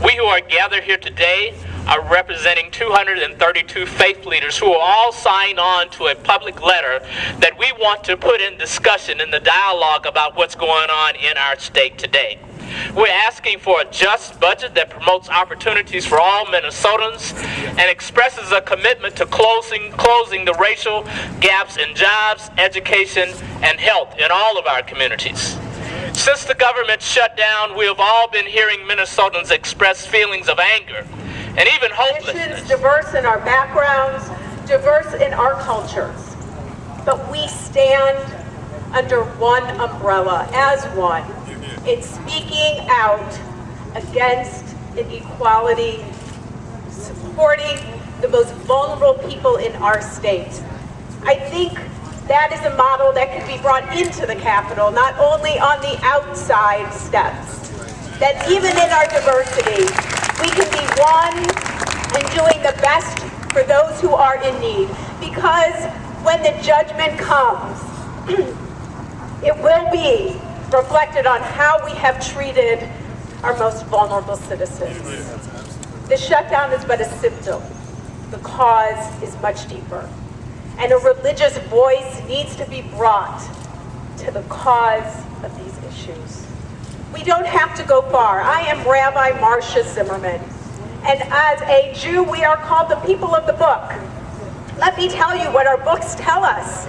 We who are gathered here today are representing 232 faith leaders who are all signed on to a public letter that we want to put in discussion in the dialogue about what's going on in our state today. We're asking for a just budget that promotes opportunities for all Minnesotans and expresses a commitment to closing the racial gaps in jobs, education, and health in all of our communities. Since the government shut down, we have all been hearing Minnesotans express feelings of anger and even hopelessness. Diverse in our backgrounds, diverse in our cultures, but we stand under one umbrella as one in speaking out against inequality, supporting the most vulnerable people in our state. I think that is a model that can be brought into the Capitol, not only on the outside steps, that even in our diversity, we can be one in doing the best for those who are in need. Because when the judgment comes, it will be reflected on how we have treated our most vulnerable citizens. The shutdown is but a symptom. The cause is much deeper. And a religious voice needs to be brought to the cause of these issues. We don't have to go far. I am Rabbi Marcia Zimmerman. And as a Jew, we are called the people of the book. Let me tell you what our books tell us.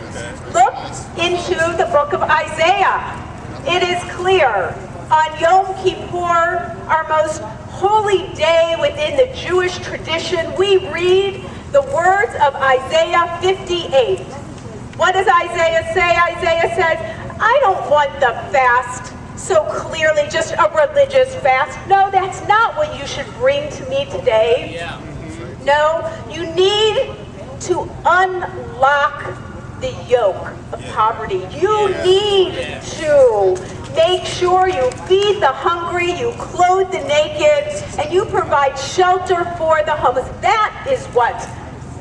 Look into the book of Isaiah. It is clear. On Yom Kippur, our most holy day within the Jewish tradition, we read the words of Isaiah 58. What does Isaiah say? Isaiah says, I don't want the fast so clearly just a religious fast. No, that's not what you should bring to me today. No, you need to unlock the yoke of poverty. You need to make sure you feed the hungry, you clothe the naked, and you provide shelter for the homeless. That is what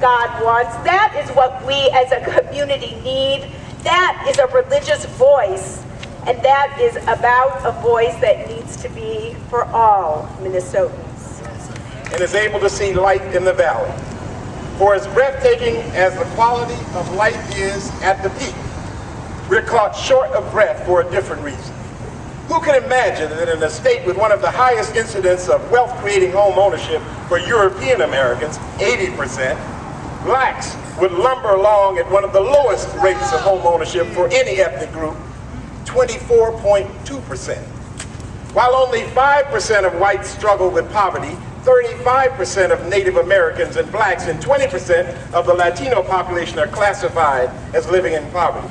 God wants. That is what we as a community need. That is a religious voice, and that is about a voice that needs to be for all Minnesotans. And is able to see light in the valley. For as breathtaking as the quality of life is at the peak, we're caught short of breath for a different reason. Who can imagine that in a state with one of the highest incidents of wealth-creating home ownership for European Americans, 80%, blacks would lumber along at one of the lowest rates of home ownership for any ethnic group, 24.2%. While only 5% of whites struggle with poverty, 35% of Native Americans and blacks and 20% of the Latino population are classified as living in poverty.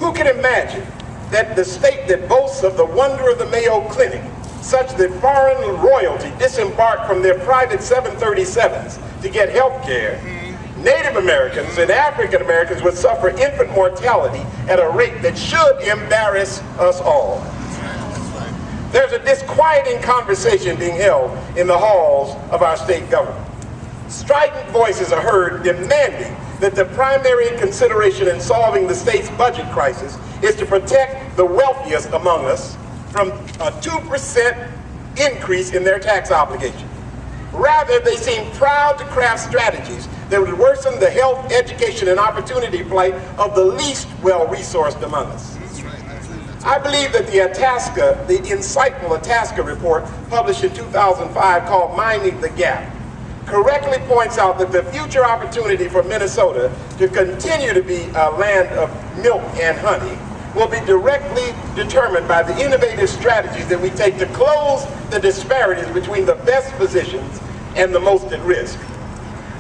Who can imagine that the state that boasts of the wonder of the Mayo Clinic, such that foreign royalty disembarked from their private 737s to get health care, Native Americans and African Americans would suffer infant mortality at a rate that should embarrass us all. There's a disquieting conversation being held in the halls of our state government. Strident voices are heard demanding that the primary consideration in solving the state's budget crisis is to protect the wealthiest among us from a 2% increase in their tax obligation. Rather, they seem proud to craft strategies that would worsen the health, education, and opportunity plight of the least well-resourced among us. I believe that the insightful Itasca report published in 2005 called Minding the Gap correctly points out that the future opportunity for Minnesota to continue to be a land of milk and honey will be directly determined by the innovative strategies that we take to close the disparities between the best positions and the most at risk.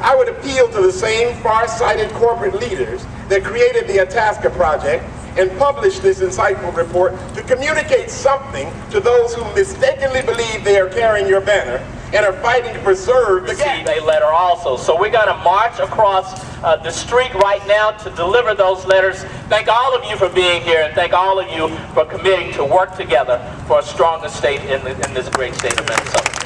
I would appeal to the same far-sighted corporate leaders that created the Itasca Project and published this insightful report to communicate something to those who mistakenly believe they are carrying your banner and are fighting to preserve the gap. A letter also. So we're going to march across the street right now to deliver those letters. Thank all of you for being here, and thank all of you for committing to work together for a stronger state in this great state of Minnesota.